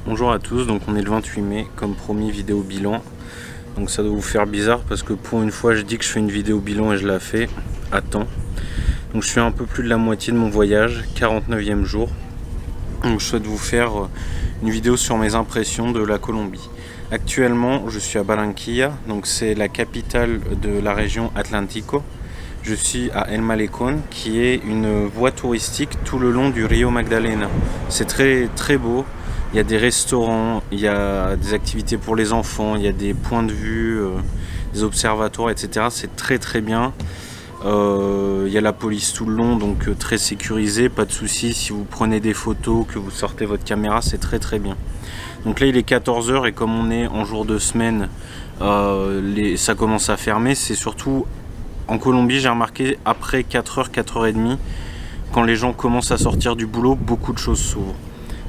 Bonjour à tous, donc on est le 28 mai, comme promis, vidéo bilan. Donc ça doit vous faire bizarre parce que pour une fois je dis que je fais une vidéo bilan et je la fais à temps. Donc je suis un peu plus de la moitié de mon voyage, 49e jour. Donc je souhaite vous faire une vidéo sur mes impressions de la Colombie. Actuellement je suis à Barranquilla, donc c'est la capitale de la région Atlántico. Je suis à El Malecón, qui est une voie touristique tout le long du Rio Magdalena. C'est très très beau. Il y a des restaurants, il y a des activités pour les enfants, il y a des points de vue, des observatoires, etc. C'est très très bien. Il y a la police tout le long, donc très sécurisé, pas de soucis. Si vous prenez des photos, que vous sortez votre caméra, c'est très très bien. Donc là il est 14 h et comme on est en jour de semaine, ça commence à fermer. C'est surtout en Colombie, j'ai remarqué, après 4 h, 4 h 30, quand les gens commencent à sortir du boulot, beaucoup de choses s'ouvrent.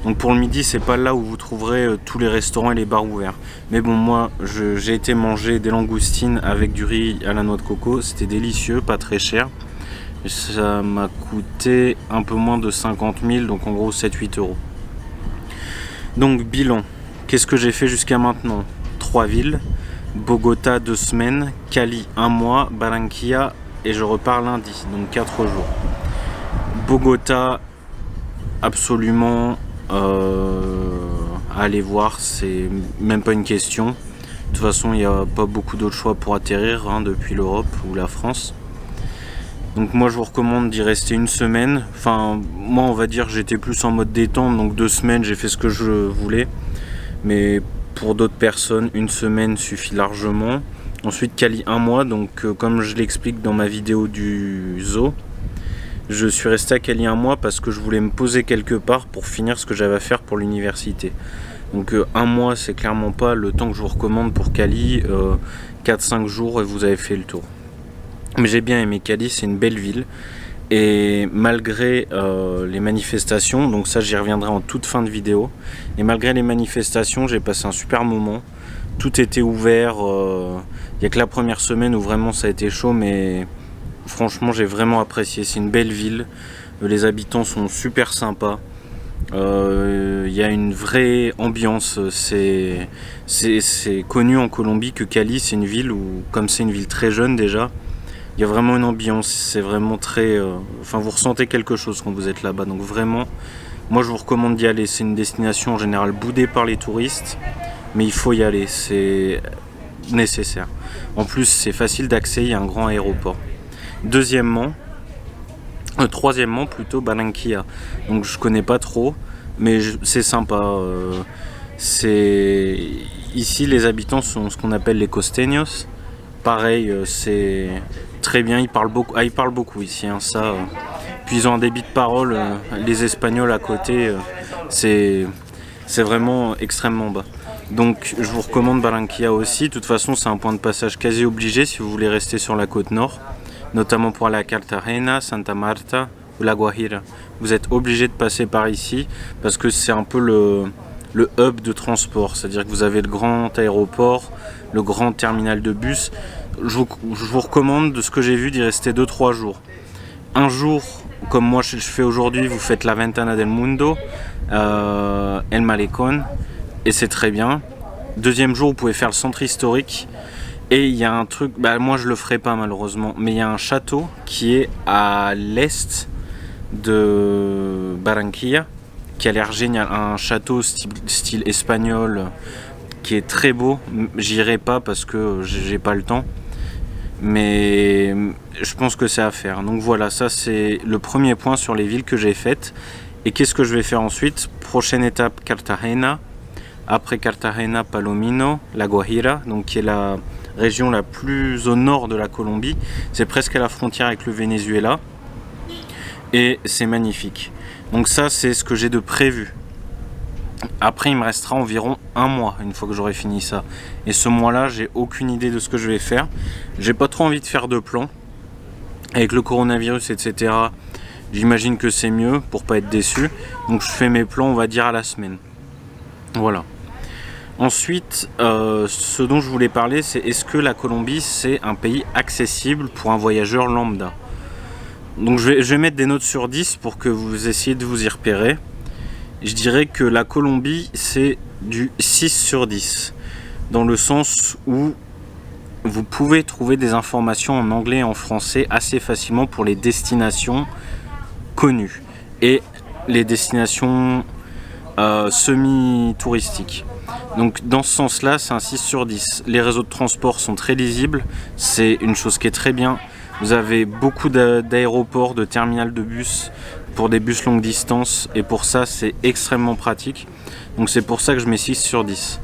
Donc pour le midi, c'est pas là où vous trouverez tous les restaurants et les bars ouverts. Mais bon, moi, j'ai été manger des langoustines avec du riz à la noix de coco. C'était délicieux, pas très cher. Ça m'a coûté un peu moins de 50 000, donc en gros 7-8 euros. Donc bilan, qu'est-ce que j'ai fait jusqu'à maintenant? 3 villes, Bogota 2 semaines, Cali 1 mois, Barranquilla et je repars lundi, donc 4 jours. Bogota, absolument à aller voir, c'est même pas une question. De toute façon, il n'y a pas beaucoup d'autres choix pour atterrir depuis l'Europe ou la France. Donc moi je vous recommande d'y rester une semaine. Enfin, moi on va dire j'étais plus en mode détente, donc 2 semaines j'ai fait ce que je voulais. Mais pour d'autres personnes, une semaine suffit largement. Ensuite Cali 1 mois, donc comme je l'explique dans ma vidéo du zoo, je suis resté à Cali 1 mois parce que je voulais me poser quelque part pour finir ce que j'avais à faire pour l'université. Donc 1 mois c'est clairement pas le temps que je vous recommande pour Cali, 4-5 jours et vous avez fait le tour. Mais j'ai bien aimé Cali, c'est une belle ville. Et malgré les manifestations, donc ça j'y reviendrai en toute fin de vidéo, et malgré les manifestations j'ai passé un super moment. Tout était ouvert, il n'y a que la première semaine où vraiment ça a été chaud, mais franchement j'ai vraiment apprécié. C'est une belle ville, les habitants sont super sympas. Il y a une vraie ambiance. C'est connu en Colombie que Cali c'est une ville où, comme c'est une ville très jeune déjà, il y a vraiment une ambiance. C'est vraiment très... enfin vous ressentez quelque chose quand vous êtes là-bas. Donc vraiment, moi je vous recommande d'y aller. C'est une destination en général boudée par les touristes, mais il faut y aller, c'est nécessaire. En plus c'est facile d'accès, il y a un grand aéroport. Troisièmement plutôt Barranquilla. Donc je connais pas trop, mais c'est sympa. Ici les habitants sont ce qu'on appelle les costeños. Pareil, c'est très bien. Ils parlent beaucoup ici. Ça. Puis ils ont un débit de parole. Les Espagnols à côté, c'est vraiment extrêmement bas. Donc je vous recommande Barranquilla aussi. De toute façon, c'est un point de passage quasi obligé si vous voulez rester sur la côte nord, notamment pour aller à Cartagena, Santa Marta ou La Guajira. Vous êtes obligé de passer par ici parce que c'est un peu le hub de transport, c'est-à-dire que vous avez le grand aéroport, le grand terminal de bus. Je vous recommande, de ce que j'ai vu, d'y rester 2-3 jours. Un jour, comme moi je fais aujourd'hui, vous faites la Ventana del Mundo, El Malecón, et c'est très bien. Deuxième jour, vous pouvez faire le centre historique. Et il y a un truc, moi je le ferai pas malheureusement, mais il y a un château qui est à l'est de Barranquilla, qui a l'air génial, un château style espagnol qui est très beau. J'irai pas parce que j'ai pas le temps, mais je pense que c'est à faire. Donc voilà, ça c'est le premier point sur les villes que j'ai faites. Et qu'est-ce que je vais faire ensuite? Prochaine étape, Cartagena. Après Cartagena, Palomino, La Guajira, donc qui est la région la plus au nord de la Colombie. C'est presque à la frontière avec le Venezuela. Et c'est magnifique. Donc ça, c'est ce que j'ai de prévu. Après, il me restera environ 1 mois une fois que j'aurai fini ça. Et ce mois-là, j'ai aucune idée de ce que je vais faire. J'ai pas trop envie de faire de plans. Avec le coronavirus, etc., j'imagine que c'est mieux pour pas être déçu. Donc je fais mes plans, on va dire, à la semaine. Voilà. Ensuite, ce dont je voulais parler, c'est est-ce que la Colombie, c'est un pays accessible pour un voyageur lambda? Donc je vais mettre des notes sur 10 pour que vous essayiez de vous y repérer. Je dirais que la Colombie, c'est du 6 sur 10. Dans le sens où vous pouvez trouver des informations en anglais et en français assez facilement pour les destinations connues. Et les destinations semi-touristiques. Donc dans ce sens-là, c'est un 6 sur 10. Les réseaux de transport sont très lisibles, c'est une chose qui est très bien. Vous avez beaucoup d'aéroports, de terminals de bus pour des bus longue distance et pour ça c'est extrêmement pratique. Donc c'est pour ça que je mets 6 sur 10.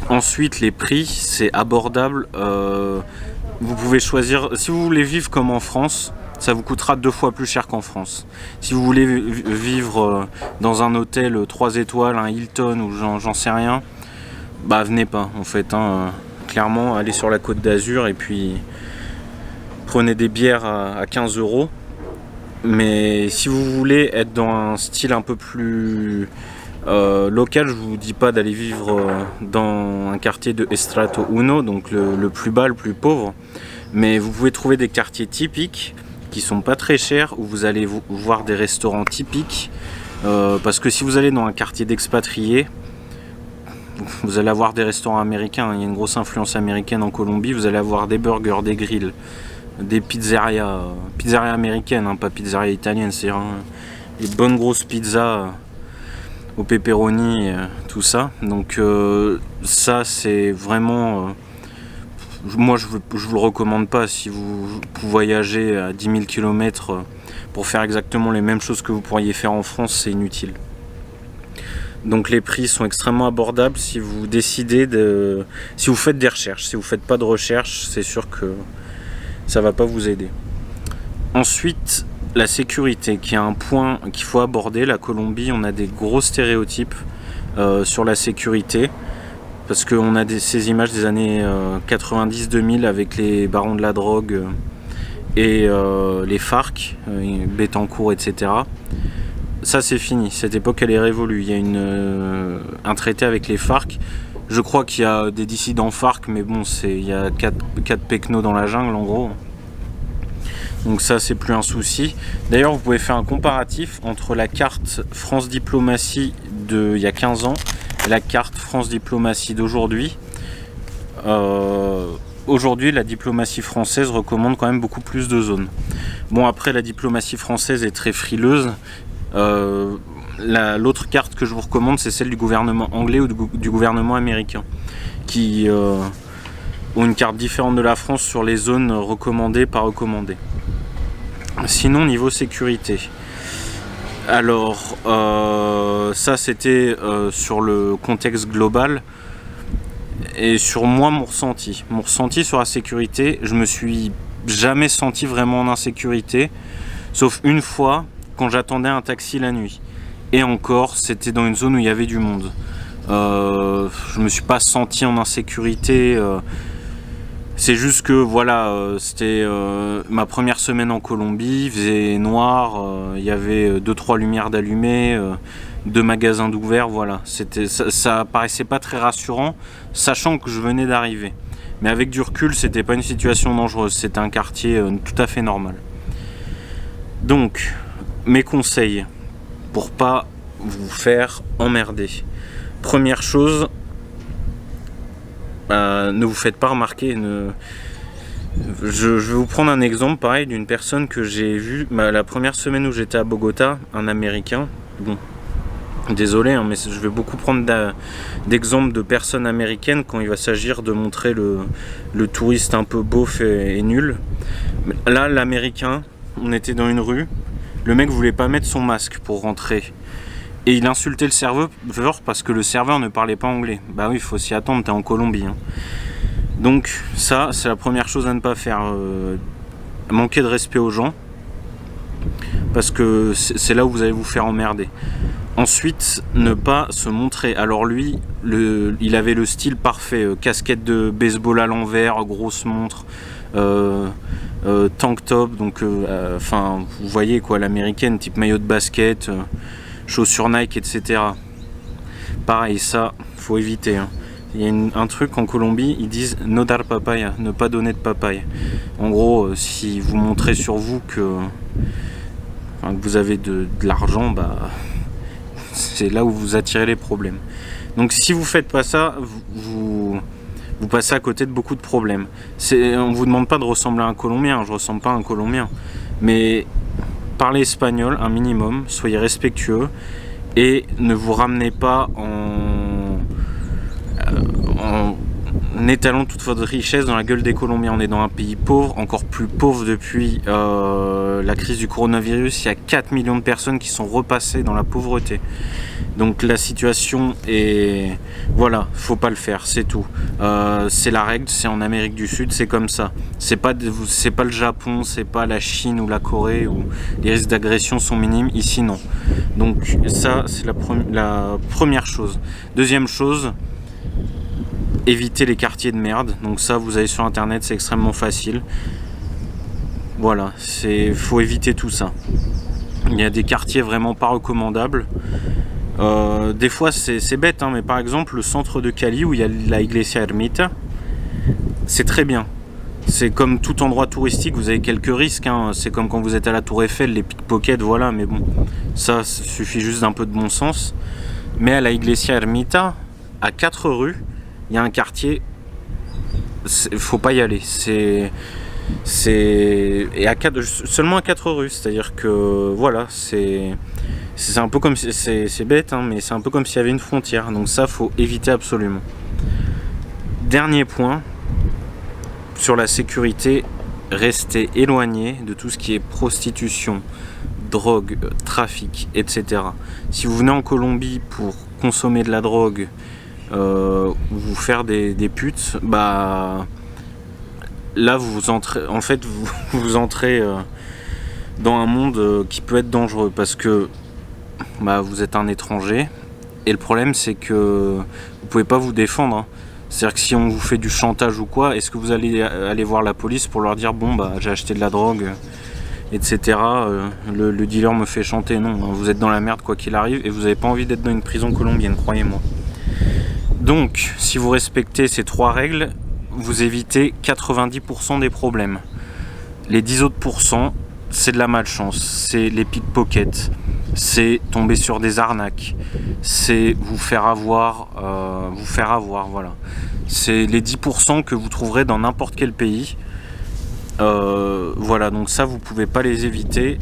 Ensuite les prix, c'est abordable. Vous pouvez choisir, si vous voulez vivre comme en France, ça vous coûtera 2 fois plus cher qu'en France. Si vous voulez vivre dans un hôtel 3 étoiles, un Hilton ou j'en sais rien, bah venez pas en fait. Clairement, allez sur la Côte d'Azur et puis prenez des bières à 15 €. Mais si vous voulez être dans un style un peu plus local, je vous dis pas d'aller vivre dans un quartier de Estrato 1, donc le plus bas, le plus pauvre. Mais vous pouvez trouver des quartiers typiques qui sont pas très chers, où vous allez voir des restaurants typiques, parce que si vous allez dans un quartier d'expatriés, vous allez avoir des restaurants américains, il y a une grosse influence américaine en Colombie, vous allez avoir des burgers, des grills, des pizzerias américaines, pas pizzeria italienne, c'est des bonnes grosses pizzas au pepperoni, tout ça. Donc ça c'est vraiment... moi je vous le recommande pas. Si vous voyagez à 10 000 km pour faire exactement les mêmes choses que vous pourriez faire en France, c'est inutile. Donc les prix sont extrêmement abordables si vous décidez de... si vous faites des recherches. Si vous faites pas de recherche, c'est sûr que ça va pas vous aider. Ensuite, la sécurité, qui est un point qu'il faut aborder. La Colombie, on a des gros stéréotypes sur la sécurité. Parce qu'on a ces images des années 90-2000 avec les barons de la drogue et les FARC, Bettencourt, etc. Ça c'est fini, cette époque elle est révolue. Il y a un traité avec les FARC. Je crois qu'il y a des dissidents FARC, mais bon, il y a 4 pecnos dans la jungle en gros. Donc ça c'est plus un souci. D'ailleurs vous pouvez faire un comparatif entre la carte France Diplomatie d'il y a 15 ans la carte France Diplomatie d'aujourd'hui. Aujourd'hui, la diplomatie française recommande quand même beaucoup plus de zones. Bon, après, la diplomatie française est très frileuse. L'autre carte que je vous recommande, c'est celle du gouvernement anglais ou du gouvernement américain, qui ont une carte différente de la France sur les zones recommandées, pas recommandées. Sinon, niveau sécurité... Alors, ça c'était sur le contexte global et sur moi mon ressenti. Mon ressenti sur la sécurité, je me suis jamais senti vraiment en insécurité, sauf une fois quand j'attendais un taxi la nuit. Et encore, c'était dans une zone où il y avait du monde. Je me suis pas senti en insécurité. C'est juste que voilà, c'était ma première semaine en Colombie, il faisait noir, il y avait 2-3 lumières d'allumées, 2 magasins d'ouverts, voilà. Ça paraissait pas très rassurant, sachant que je venais d'arriver. Mais avec du recul, c'était pas une situation dangereuse, c'était un quartier tout à fait normal. Donc, mes conseils pour pas vous faire emmerder. Première chose, ne vous faites pas remarquer. Je vais vous prendre un exemple pareil d'une personne que j'ai vue la première semaine où j'étais à Bogota, un Américain. Bon, désolé, mais je vais beaucoup prendre d'exemples de personnes américaines quand il va s'agir de montrer le touriste un peu beauf et nul. Là, l'Américain, on était dans une rue, le mec voulait pas mettre son masque pour rentrer. Et il insultait le serveur parce que le serveur ne parlait pas anglais. Bah oui, il faut s'y attendre, t'es en Colombie. Donc ça, c'est la première chose à ne pas faire. Manquer de respect aux gens. Parce que c'est là où vous allez vous faire emmerder. Ensuite, ne pas se montrer. Alors lui, il avait le style parfait. Casquette de baseball à l'envers, grosse montre, tank top. Donc, enfin, vous voyez quoi, l'américaine, type maillot de basket... chaussures Nike, etc. Pareil, ça, faut éviter. Il y a un truc en Colombie, ils disent no dar papaya, ne pas donner de papaye. En gros, si vous montrez sur vous que enfin, que vous avez de l'argent, bah, c'est là où vous attirez les problèmes. Donc si vous faites pas ça, vous passez à côté de beaucoup de problèmes. On vous demande pas de ressembler à un Colombien, je ressemble pas à un Colombien, mais parlez espagnol un minimum, soyez respectueux et ne vous ramenez pas en étalant toute votre richesse dans la gueule des Colombiens. On est dans un pays pauvre, encore plus pauvre depuis la crise du coronavirus. Il y a 4 millions de personnes qui sont repassées dans la pauvreté. Donc la situation est... Voilà, faut pas le faire, c'est tout. C'est la règle, c'est en Amérique du Sud, c'est comme ça. C'est pas le Japon, c'est pas la Chine ou la Corée où les risques d'agression sont minimes. Ici, non. Donc ça, c'est la première chose. Deuxième chose, évitez les quartiers de merde. Donc ça, vous allez sur Internet, c'est extrêmement facile. Voilà, faut éviter tout ça. Il y a des quartiers vraiment pas recommandables. Des fois c'est bête, hein, mais par exemple le centre de Cali où il y a la Iglesia Ermita, c'est très bien. C'est comme tout endroit touristique, vous avez quelques risques, hein. C'est comme quand vous êtes à la Tour Eiffel, les pickpockets, voilà, mais bon, ça suffit juste d'un peu de bon sens. Mais à la Iglesia Ermita, à 4 rues, il y a un quartier, faut pas y aller. Seulement à 4 rues, c'est-à-dire que voilà, c'est un peu comme c'est bête, hein, mais c'est un peu comme s'il y avait une frontière. Donc ça, faut éviter absolument. Dernier point sur la sécurité, restez éloigné de tout ce qui est prostitution, drogue, trafic, etc. Si vous venez en Colombie pour consommer de la drogue, vous faire des putes, bah là vous entrez, en fait vous entrez dans un monde qui peut être dangereux parce que bah, vous êtes un étranger et le problème c'est que vous pouvez pas vous défendre, hein. C'est-à-dire que si on vous fait du chantage ou quoi, est-ce que vous allez aller voir la police pour leur dire bon bah j'ai acheté de la drogue, etc. Le dealer me fait chanter? Non, hein, vous êtes dans la merde quoi qu'il arrive et vous n'avez pas envie d'être dans une prison colombienne, croyez-moi. Donc si vous respectez ces 3 règles, vous évitez 90% des problèmes. Les 10 autres pourcents, c'est de la malchance, c'est les pickpockets, c'est tomber sur des arnaques, c'est vous faire avoir, voilà. C'est les 10% que vous trouverez dans n'importe quel pays. Voilà, donc ça vous pouvez pas les éviter.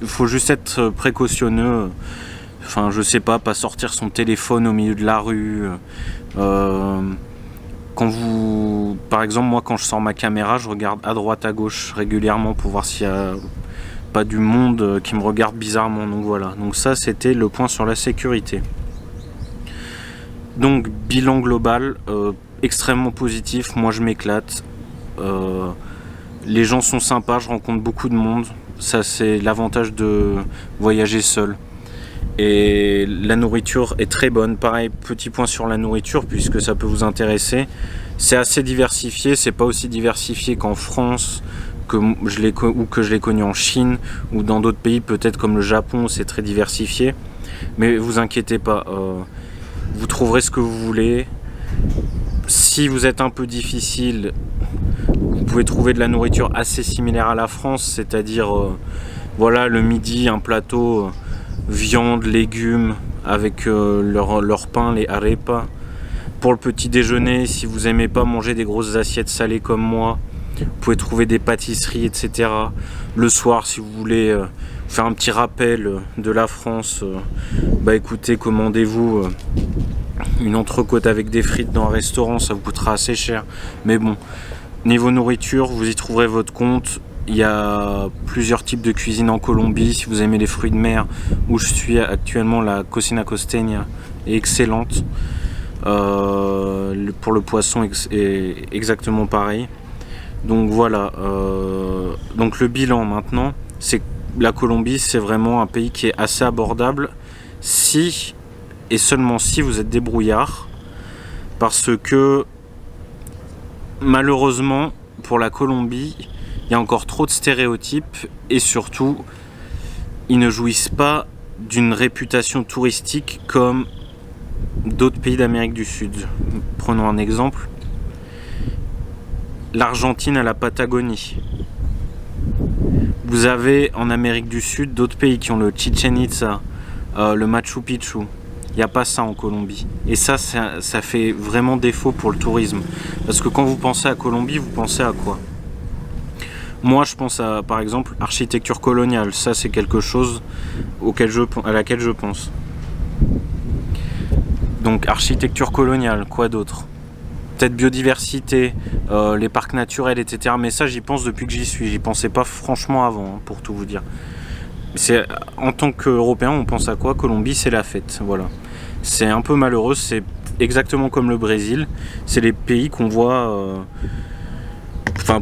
Faut juste être précautionneux. Enfin, je sais pas sortir son téléphone au milieu de la rue. Par exemple, moi quand je sors ma caméra, je regarde à droite à gauche régulièrement pour voir s'il y a pas du monde qui me regarde bizarrement. Donc voilà, donc ça c'était le point sur la sécurité. Donc bilan global, extrêmement positif, moi je m'éclate. Les gens sont sympas, je rencontre beaucoup de monde, ça c'est l'avantage de voyager seul. Et la nourriture est très bonne. Pareil, petit point sur la nourriture puisque ça peut vous intéresser. C'est assez diversifié, c'est pas aussi diversifié qu'en France, que je l'ai connu en Chine ou dans d'autres pays peut-être comme le Japon, c'est très diversifié. Mais vous inquiétez pas, vous trouverez ce que vous voulez. Si vous êtes un peu difficile, vous pouvez trouver de la nourriture assez similaire à la France, c'est-à-dire voilà, le midi, un plateau viande, légumes avec leur pain, les arepas. Pour le petit déjeuner, si vous aimez pas manger des grosses assiettes salées comme moi, vous pouvez trouver des pâtisseries, etc. Le soir, si vous voulez faire un petit rappel de la France, bah écoutez, commandez-vous une entrecôte avec des frites dans un restaurant, ça vous coûtera assez cher. Mais bon, niveau nourriture, vous y trouverez votre compte. Il y a plusieurs types de cuisine en Colombie. Si vous aimez les fruits de mer, où je suis actuellement, la cocina costeña est excellente. Pour le poisson est exactement pareil. Donc voilà. Donc le bilan maintenant, c'est que la Colombie, c'est vraiment un pays qui est assez abordable si et seulement si vous êtes débrouillard, parce que malheureusement pour la Colombie, il y a encore trop de stéréotypes et surtout, ils ne jouissent pas d'une réputation touristique comme d'autres pays d'Amérique du Sud. Prenons un exemple. L'Argentine à la Patagonie. Vous avez en Amérique du Sud d'autres pays qui ont le Chichen Itza, le Machu Picchu. Il n'y a pas ça en Colombie. Et ça fait vraiment défaut pour le tourisme. Parce que quand vous pensez à Colombie, vous pensez à quoi? Moi, je pense à, par exemple, architecture coloniale. Ça, c'est quelque chose à laquelle je pense. Donc, architecture coloniale, quoi d'autre? Peut-être biodiversité, les parcs naturels, etc. Mais ça, j'y pense depuis que j'y suis. J'y pensais pas franchement avant, hein, pour tout vous dire. En tant qu'Européen, on pense à quoi? Colombie, c'est la fête, voilà. C'est un peu malheureux, c'est exactement comme le Brésil. C'est les pays qu'on voit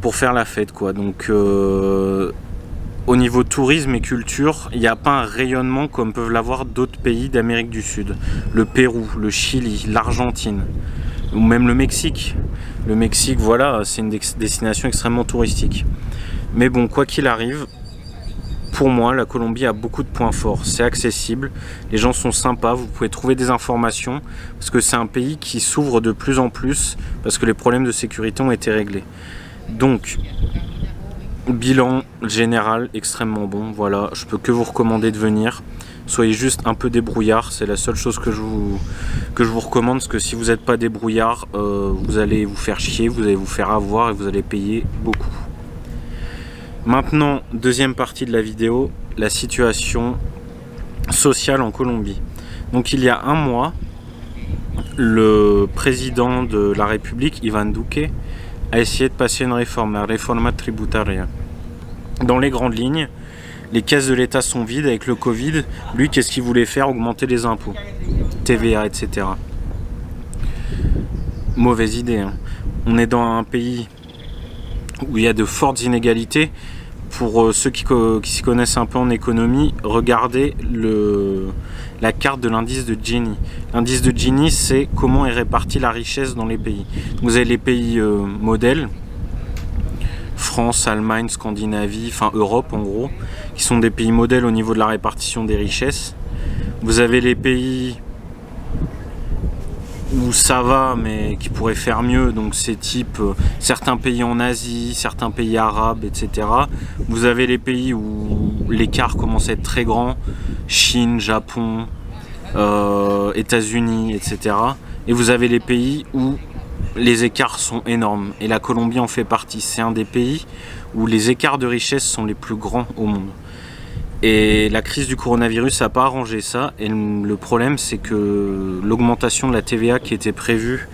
pour faire la fête, quoi. Donc, au niveau tourisme et culture, il n'y a pas un rayonnement comme peuvent l'avoir d'autres pays d'Amérique du Sud. Le Pérou, le Chili, l'Argentine, ou même le Mexique. Le Mexique, voilà, c'est une destination extrêmement touristique. Mais bon, quoi qu'il arrive, pour moi, la Colombie a beaucoup de points forts. C'est accessible, les gens sont sympas, vous pouvez trouver des informations, parce que c'est un pays qui s'ouvre de plus en plus, parce que les problèmes de sécurité ont été réglés. Donc, bilan général extrêmement bon, voilà, je peux que vous recommander de venir. Soyez juste un peu débrouillard, c'est la seule chose que je vous recommande, parce que si vous n'êtes pas débrouillard, vous allez vous faire chier, vous allez vous faire avoir et vous allez payer beaucoup. Maintenant, deuxième partie de la vidéo, la situation sociale en Colombie. Donc il y a un mois, le président de la République, Iván Duque, a essayé de passer une réforme, la réforma tributaria. Dans les grandes lignes, les caisses de l'État sont vides avec le Covid. Lui, qu'est-ce qu'il voulait faire? Augmenter les impôts, TVA, etc. Mauvaise idée, hein. On est dans un pays où il y a de fortes inégalités. Pour ceux qui s'y connaissent un peu en économie, regardez la carte de l'indice de Gini. L'indice de Gini, c'est comment est répartie la richesse dans les pays. Vous avez les pays modèles, France, Allemagne, Scandinavie, enfin Europe en gros, qui sont des pays modèles au niveau de la répartition des richesses. Vous avez les pays où ça va mais qui pourraient faire mieux, donc c'est type certains pays en Asie, certains pays arabes, etc. Vous avez les pays où l'écart commence à être très grand, Chine, Japon, États-Unis, etc. Et vous avez les pays où les écarts sont énormes, et la Colombie en fait partie. C'est un des pays où les écarts de richesse sont les plus grands au monde. Et la crise du coronavirus n'a pas arrangé ça, et le problème c'est que l'augmentation de la TVA qui était prévue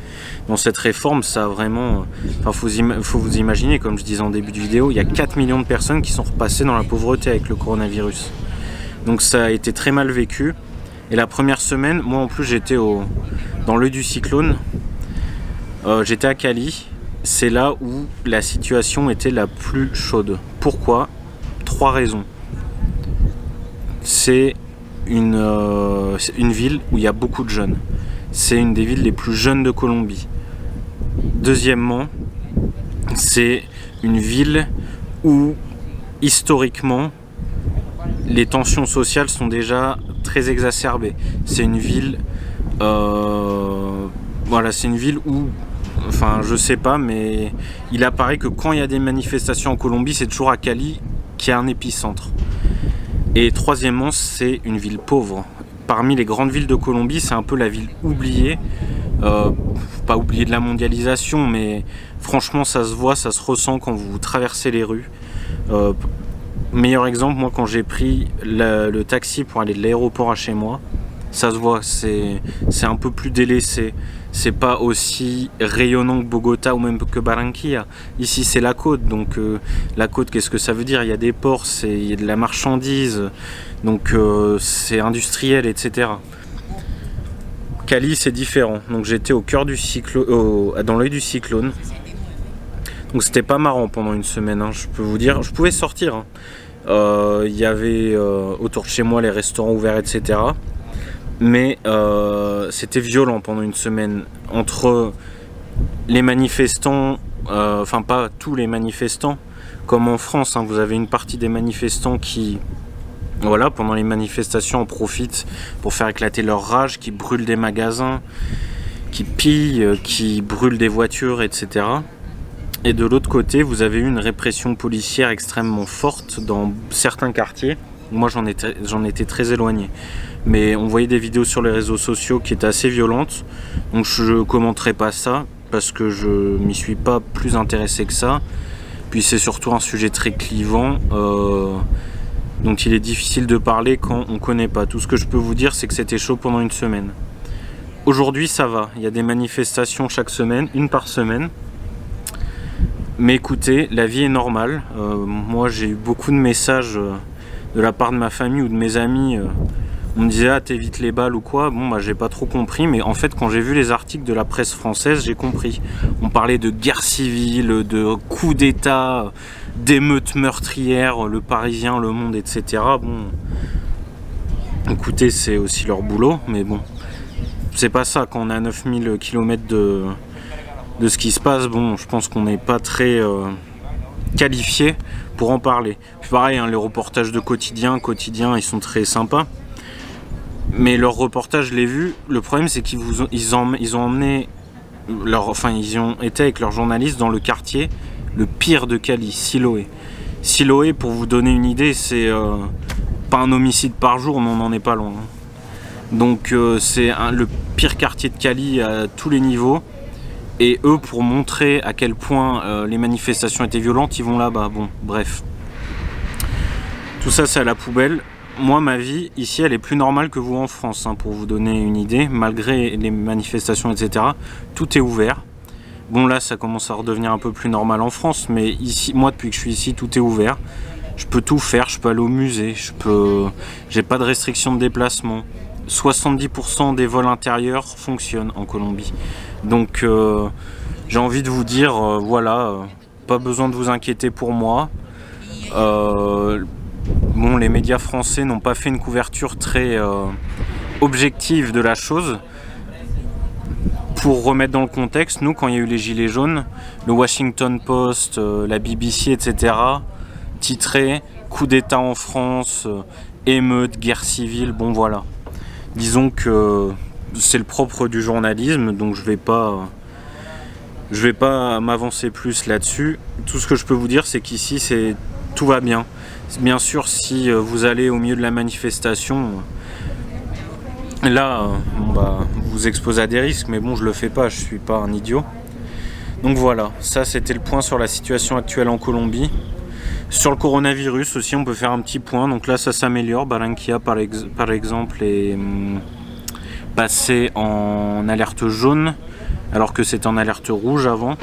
dans cette réforme, ça a vraiment... faut vous imaginer, comme je disais en début de vidéo, il y a 4 millions de personnes qui sont repassées dans la pauvreté avec le coronavirus. Donc ça a été très mal vécu, et la première semaine, moi en plus j'étais dans l'œil du cyclone, j'étais à Cali, c'est là où la situation était la plus chaude. Pourquoi? 3 raisons. C'est une ville où il y a beaucoup de jeunes. C'est une des villes les plus jeunes de Colombie. Deuxièmement, c'est une ville où, historiquement, les tensions sociales sont déjà très exacerbées. C'est une ville... voilà, c'est une ville où... Enfin, je sais pas, mais il apparaît que quand il y a des manifestations en Colombie, c'est toujours à Cali qui est un épicentre. Et troisièmement, c'est une ville pauvre. Parmi les grandes villes de Colombie, c'est un peu la ville oubliée. Pas oubliée de la mondialisation, mais franchement, ça se voit, ça se ressent quand vous traversez les rues. Meilleur exemple, moi, quand j'ai pris le taxi pour aller de l'aéroport à chez moi, ça se voit, c'est un peu plus délaissé. C'est pas aussi rayonnant que Bogota ou même que Barranquilla. Ici, c'est la côte. Donc, la côte, qu'est-ce que ça veut dire? Il y a des ports, il y a de la marchandise. Donc, c'est industriel, etc. Cali, c'est différent. Donc, j'étais au cœur du cyclone, dans l'œil du cyclone. Donc, c'était pas marrant pendant une semaine, hein, je peux vous dire. Je pouvais sortir, hein. Il y avait autour de chez moi les restaurants ouverts, etc. Mais c'était violent pendant une semaine entre les manifestants, enfin pas tous les manifestants, comme en France, hein, vous avez une partie des manifestants qui, voilà, pendant les manifestations en profitent pour faire éclater leur rage, qui brûlent des magasins, qui pillent, qui brûlent des voitures, etc. Et de l'autre côté, vous avez eu une répression policière extrêmement forte dans certains quartiers. Moi, j'en étais très éloigné. Mais on voyait des vidéos sur les réseaux sociaux qui étaient assez violentes. Donc je ne commenterai pas ça parce que je m'y suis pas plus intéressé que ça. Puis c'est surtout un sujet très clivant dont il est difficile de parler quand on ne connaît pas. Tout ce que je peux vous dire, c'est que c'était chaud pendant une semaine. Aujourd'hui, ça va. Il y a des manifestations chaque semaine, une par semaine. Mais écoutez, la vie est normale. Moi, j'ai eu beaucoup de messages de la part de ma famille ou de mes amis. On me disait, ah, t'évites les balles ou quoi. Bon, bah, j'ai pas trop compris. Mais en fait, quand j'ai vu les articles de la presse française, j'ai compris. On parlait de guerre civile, de coups d'État, d'émeutes meurtrières, Le Parisien, Le Monde, etc. Bon, écoutez, c'est aussi leur boulot. Mais bon, c'est pas ça. Quand on est à 9000 km de ce qui se passe, bon, je pense qu'on n'est pas très qualifié pour en parler. Puis pareil, hein, les reportages de quotidien, ils sont très sympas. Mais leurs reportages, je l'ai vu. Le problème, c'est qu'ils ont emmené ils ont été avec leurs journalistes dans le quartier le pire de Cali, Siloé. Siloé, pour vous donner une idée, c'est pas un homicide par jour, mais on n'en est pas loin. Donc c'est le pire quartier de Cali à tous les niveaux. Et eux, pour montrer à quel point les manifestations étaient violentes, ils vont là-bas. Bon, bref. Tout ça, c'est à la poubelle. Moi, ma vie, ici, elle est plus normale que vous en France, hein, pour vous donner une idée. Malgré les manifestations, etc., tout est ouvert. Bon, là, ça commence à redevenir un peu plus normal en France, mais ici, moi, depuis que je suis ici, tout est ouvert. Je peux tout faire, je peux aller au musée, j'ai pas de restriction de déplacement. 70% des vols intérieurs fonctionnent en Colombie. Donc, j'ai envie de vous dire, voilà, pas besoin de vous inquiéter pour moi. Bon, les médias français n'ont pas fait une couverture très objective de la chose. Pour remettre dans le contexte, nous, quand il y a eu les Gilets jaunes, le Washington Post, la BBC, etc., titré « Coup d'État en France, émeute, guerre civile », bon voilà. Disons que c'est le propre du journalisme, donc je vais pas m'avancer plus là-dessus. Tout ce que je peux vous dire, c'est qu'ici, tout va bien. Bien sûr, si vous allez au milieu de la manifestation, là, vous exposez à des risques, mais bon, je le fais pas, je suis pas un idiot. Donc voilà, ça c'était le point sur la situation actuelle en Colombie. Sur le coronavirus aussi, on peut faire un petit point. Donc là, ça s'améliore. Barranquilla, par exemple, est passé en alerte jaune, alors que c'était en alerte rouge avant.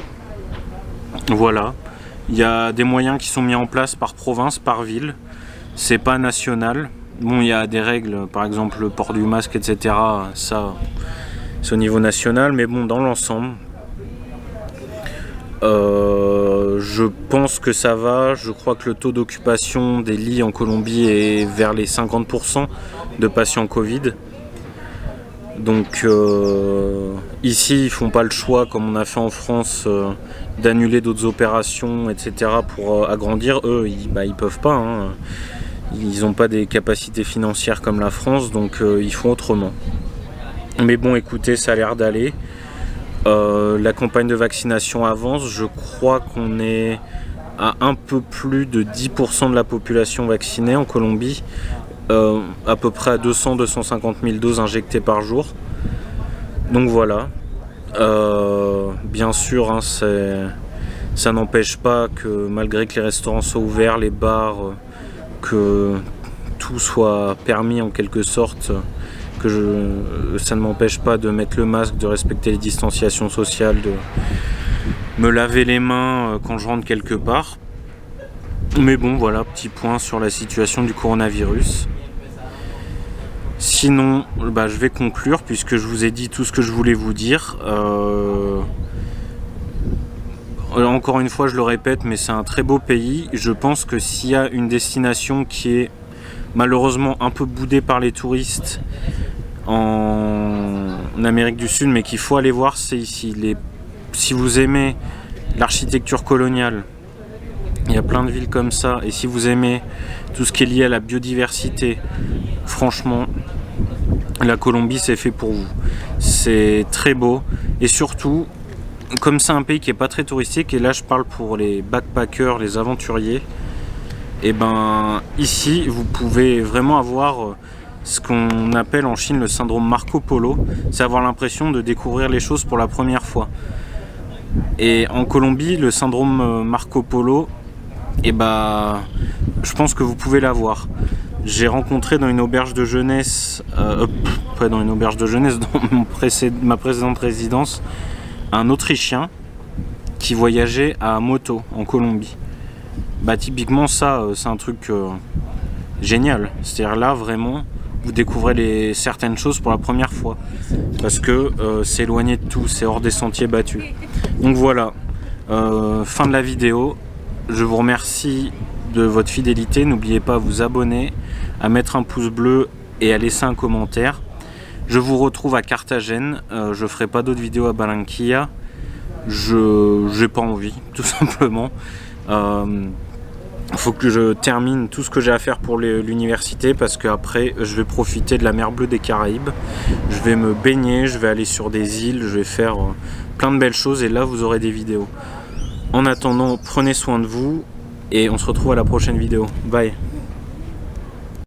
Voilà. Il y a des moyens qui sont mis en place par province, par ville. C'est pas national. Bon, il y a des règles, par exemple le port du masque, etc. Ça, c'est au niveau national. Mais bon, dans l'ensemble, je pense que ça va. Je crois que le taux d'occupation des lits en Colombie est vers les 50% de patients Covid. Donc ici, ils font pas le choix, comme on a fait en France, d'annuler d'autres opérations, etc. pour agrandir. Eux, ils peuvent pas. Hein. Ils n'ont pas des capacités financières comme la France, donc ils font autrement. Mais bon, écoutez, ça a l'air d'aller. La campagne de vaccination avance. Je crois qu'on est à un peu plus de 10% de la population vaccinée en Colombie. À peu près à 200-250 000 doses injectées par jour. Donc voilà. Bien sûr, hein, ça n'empêche pas que malgré que les restaurants soient ouverts, les bars, que tout soit permis en quelque sorte, ça ne m'empêche pas de mettre le masque, de respecter les distanciations sociales, de me laver les mains quand je rentre quelque part. Mais bon, voilà, petit point sur la situation du coronavirus. Sinon, je vais conclure puisque je vous ai dit tout ce que je voulais vous dire. Encore une fois, je le répète, mais c'est un très beau pays. Je pense que s'il y a une destination qui est malheureusement un peu boudée par les touristes en Amérique du Sud, mais qu'il faut aller voir, c'est ici. Si vous aimez l'architecture coloniale, il y a plein de villes comme ça, et si vous aimez tout ce qui est lié à la biodiversité, franchement, la Colombie c'est fait pour vous. C'est très beau, et surtout, comme c'est un pays qui est pas très touristique, et là je parle pour les backpackers, les aventuriers, et ben ici vous pouvez vraiment avoir ce qu'on appelle en Chine le syndrome Marco Polo, c'est avoir l'impression de découvrir les choses pour la première fois. Et en Colombie, le syndrome Marco Polo, et ben je pense que vous pouvez l'avoir. J'ai rencontré dans une auberge de jeunesse, pas dans une auberge de jeunesse, dans ma précédente résidence, un Autrichien qui voyageait à moto en Colombie. Bah typiquement ça, c'est un truc génial. C'est-à-dire là vraiment, vous découvrez certaines choses pour la première fois. Parce que c'est éloigné de tout, c'est hors des sentiers battus. Donc voilà, fin de la vidéo. Je vous remercie de votre fidélité. N'oubliez pas à vous abonner, à mettre un pouce bleu et à laisser un commentaire. Je vous retrouve à Carthagène. Je ferai pas d'autres vidéos à Barranquilla. J'ai pas envie, tout simplement. Faut que je termine tout ce que j'ai à faire pour l'université, parce qu'après je vais profiter de la mer Bleue des Caraïbes. Je vais me baigner, je vais aller sur des îles, je vais faire plein de belles choses, et là vous aurez des vidéos. En attendant, prenez soin de vous et on se retrouve à la prochaine vidéo. Bye.